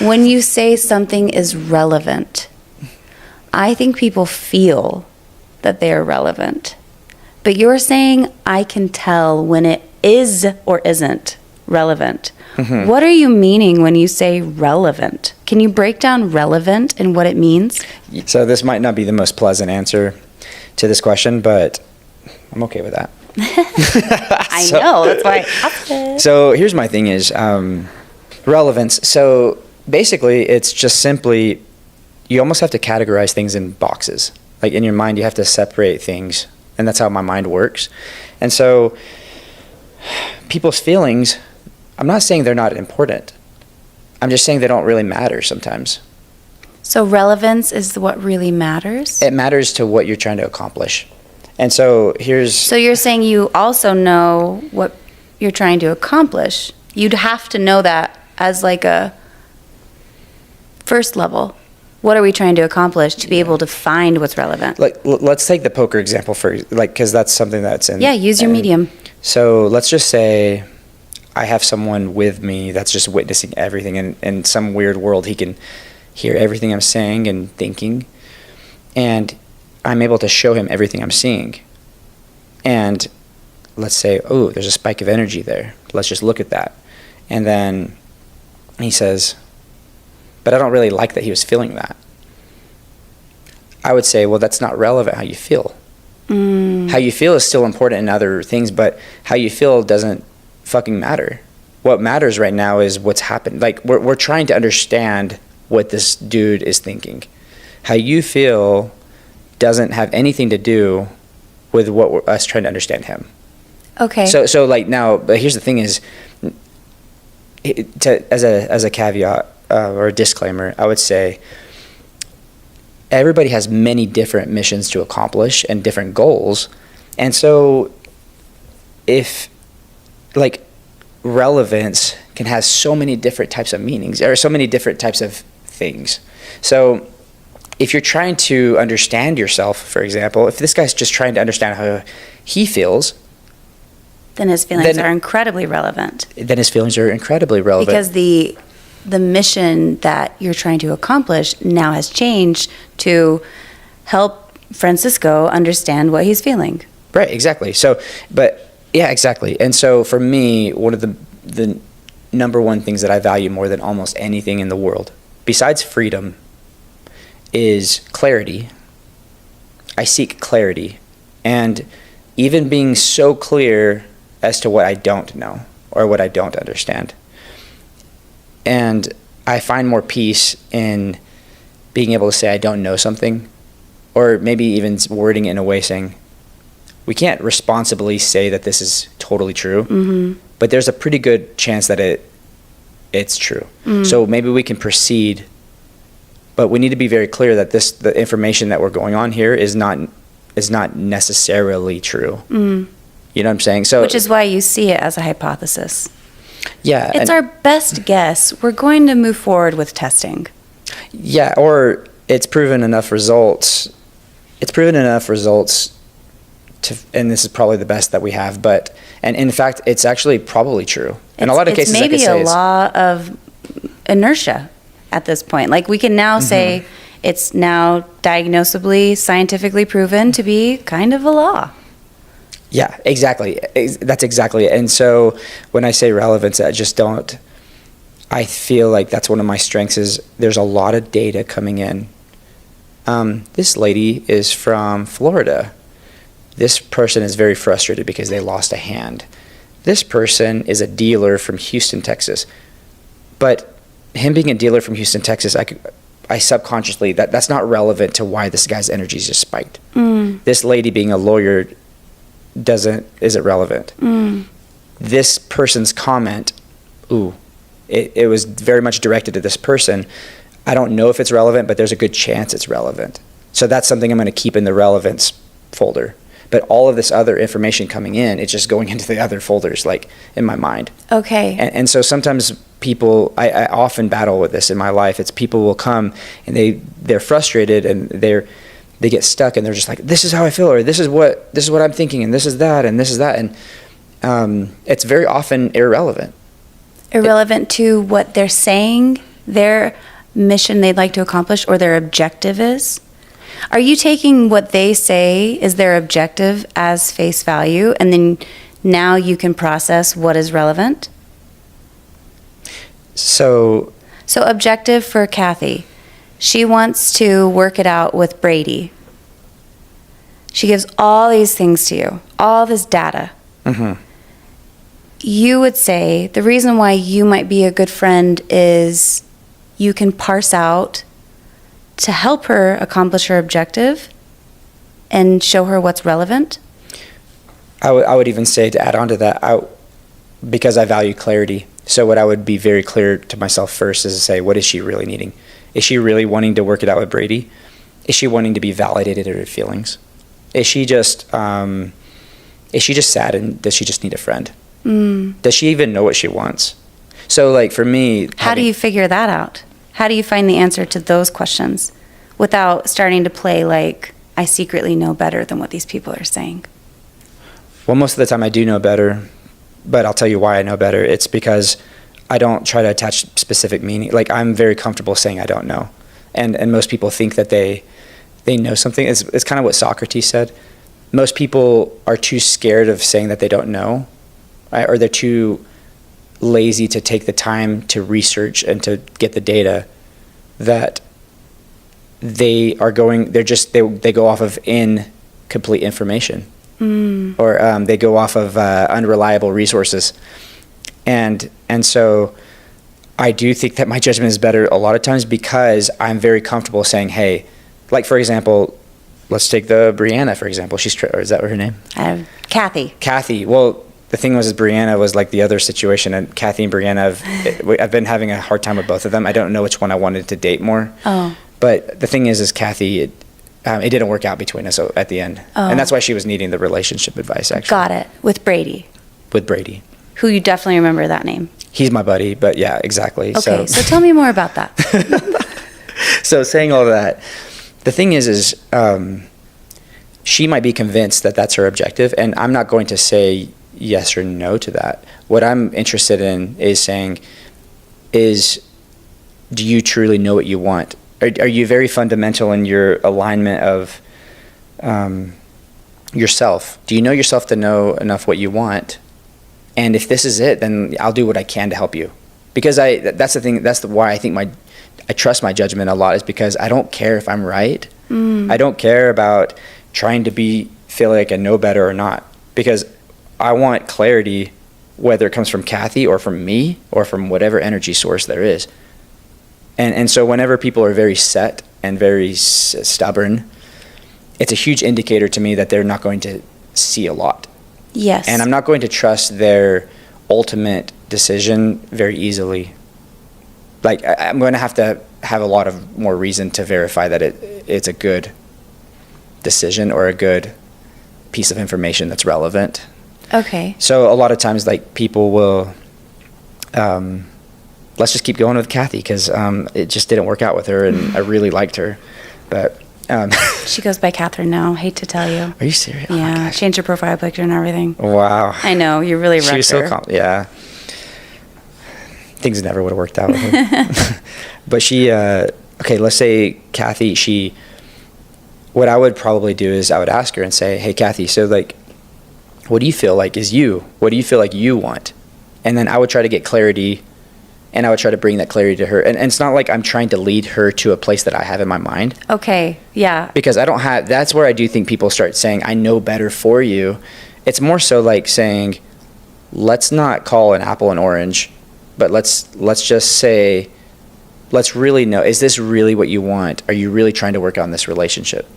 When you say something is relevant, I think people feel that they are relevant. But you're saying I can tell when it is or isn't relevant. Mm-hmm. What are you meaning when you say relevant? Can you break down relevant and what it means? So this might not be the most pleasant answer to this question, but I'm okay with that. I know, that's why I asked it. So here's my thing is relevance. So basically it's just simply, you almost have to categorize things in boxes. Like in your mind, you have to separate things, and that's how my mind works. And so people's feelings, I'm not saying they're not important. I'm just saying they don't really matter sometimes. So relevance is what really matters? It matters to what you're trying to accomplish. And so So you're saying you also know what you're trying to accomplish. You'd have to know that as like a first level. What are we trying to accomplish to be able to find what's relevant? Like, let's take the poker example for, like, because that's something that's in. Yeah, use your medium. So let's just say I have someone with me that's just witnessing everything, and in some weird world he can hear everything I'm saying and thinking, and I'm able to show him everything I'm seeing. And let's say, oh, there's a spike of energy there. Let's just look at that. And then he says, but I don't really like that he was feeling that. I would say, well, that's not relevant how you feel. How you feel is still important in other things, but how you feel doesn't fucking matter. What matters right now is what's happened. Like, we're trying to understand what this dude is thinking. How you feel doesn't have anything to do with what we're us trying to understand him. Okay. So like now, but here's the thing is, as a caveat or a disclaimer, I would say everybody has many different missions to accomplish and different goals. And so if, like, relevance can have so many different types of meanings or so many different types of things. So if you're trying to understand yourself, for example, if this guy's just trying to understand how he feels, then his feelings are incredibly relevant. Then his feelings are incredibly relevant. Because the mission that you're trying to accomplish now has changed to help Francisco understand what he's feeling. Right, exactly. So, but yeah, exactly. And so for me, one of the number one things that I value more than almost anything in the world, besides freedom, is clarity. I seek clarity. And even being so clear as to what I don't know or what I don't understand. And I find more peace in being able to say I don't know something, or maybe even wording it in a way saying, we can't responsibly say that this is totally true, but there's a pretty good chance that it's true. So maybe we can proceed, but we need to be very clear that the information that we're going on here is not necessarily true. You know what I'm saying? So, which is why you see it as a hypothesis. Yeah. It's our best guess. We're going to move forward with testing. Yeah, or it's proven enough results. It's proven enough results to, and this is probably the best that we have, but, and in fact, it's actually probably true. In a lot of cases, it's maybe a law of inertia at this point. Like, we can now say it's now diagnosably, scientifically proven to be kind of a law. Yeah, exactly. That's exactly it. And so when I say relevance, I feel like that's one of my strengths is there's a lot of data coming in. This lady is from Florida. This person is very frustrated because they lost a hand. This person is a dealer from Houston, Texas. But him being a dealer from Houston, Texas, I subconsciously, that's not relevant to why this guy's energy is just spiked. This lady being a lawyer isn't relevant. This person's comment, it was very much directed to this person. I don't know if it's relevant, but there's a good chance it's relevant. So that's something I'm going to keep in the relevance folder. But all of this other information coming in, it's just going into the other folders, like in my mind. Okay. And so sometimes people, I often battle with this in my life. It's people will come and they're frustrated and they get stuck and they're just like, this is how I feel, or this is what I'm thinking, and this is that, and this is that, and it's very often irrelevant. Irrelevant to what they're saying their mission they'd like to accomplish or their objective is? Are you taking what they say is their objective as face value, and then now you can process what is relevant? So objective for Kathy, she wants to work it out with Brady. She gives all these things to you, all this data. Mm-hmm. You would say the reason why you might be a good friend is you can parse out to help her accomplish her objective and show her what's relevant? I would even say, to add on to that, because I value clarity. So what I would be very clear to myself first is to say, what is she really needing? Is she really wanting to work it out with Brady? Is she wanting to be validated in her feelings? Is she just sad, and does she just need a friend? Does she even know what she wants? So like for me... How do you figure that out? How do you find the answer to those questions without starting to play like, I secretly know better than what these people are saying? Well, most of the time I do know better, but I'll tell you why I know better. It's because I don't try to attach specific meaning. Like, I'm very comfortable saying I don't know. And most people think that they know something. It's kind of what Socrates said. Most people are too scared of saying that they don't know, right? Or they're too lazy to take the time to research and to get the data, that they go off of incomplete information. Or they go off of unreliable resources. And so I do think that my judgment is better a lot of times because I'm very comfortable saying, hey, like for example, let's take the Brianna, for example. Or is that her name? Kathy. Kathy. Well, the thing was, Brianna was like the other situation, and Kathy and Brianna, I've been having a hard time with both of them. I don't know which one I wanted to date more. Oh. But the thing is Kathy, it didn't work out between us at the end. Oh. And that's why she was needing the relationship advice, actually. Got it. With Brady. With Brady. Who you definitely remember that name. He's my buddy, but yeah, exactly. Okay, so tell me more about that. So saying all that, the thing is she might be convinced that that's her objective, and I'm not going to say yes or no to that. What I'm interested in is saying, do you truly know what you want? Are you very fundamental in your alignment of yourself? Do you know yourself to know enough what you want? And if this is it, then I'll do what I can to help you. Because that's the thing. That's why I think I trust my judgment a lot, is because I don't care if I'm right. I don't care about trying to feel like I know better or not, because I want clarity, whether it comes from Kathy or from me or from whatever energy source there is. And so whenever people are very set and very stubborn, it's a huge indicator to me that they're not going to see a lot. Yes. And I'm not going to trust their ultimate decision very easily. Like, I'm going to have a lot of more reason to verify that it's a good decision or a good piece of information that's relevant. Okay. So a lot of times, like, people will, let's just keep going with Kathy, because it just didn't work out with her, and I really liked her. But she goes by Catherine now. Hate to tell you. Are you serious? Yeah, changed her profile picture and everything. Wow. I know, you really wrecked her. She was so yeah. Things never would have worked out with her. But she, okay, let's say Kathy, what I would probably do is I would ask her and say, hey, Kathy, so like, what do you feel like is you? What do you feel like you want? And then I would try to get clarity, and I would try to bring that clarity to her. And it's not like I'm trying to lead her to a place that I have in my mind. Okay, yeah. Because that's where I do think people start saying, I know better for you. It's more so like saying, let's not call an apple an orange, but let's just say, let's really know, is this really what you want? Are you really trying to work on this relationship?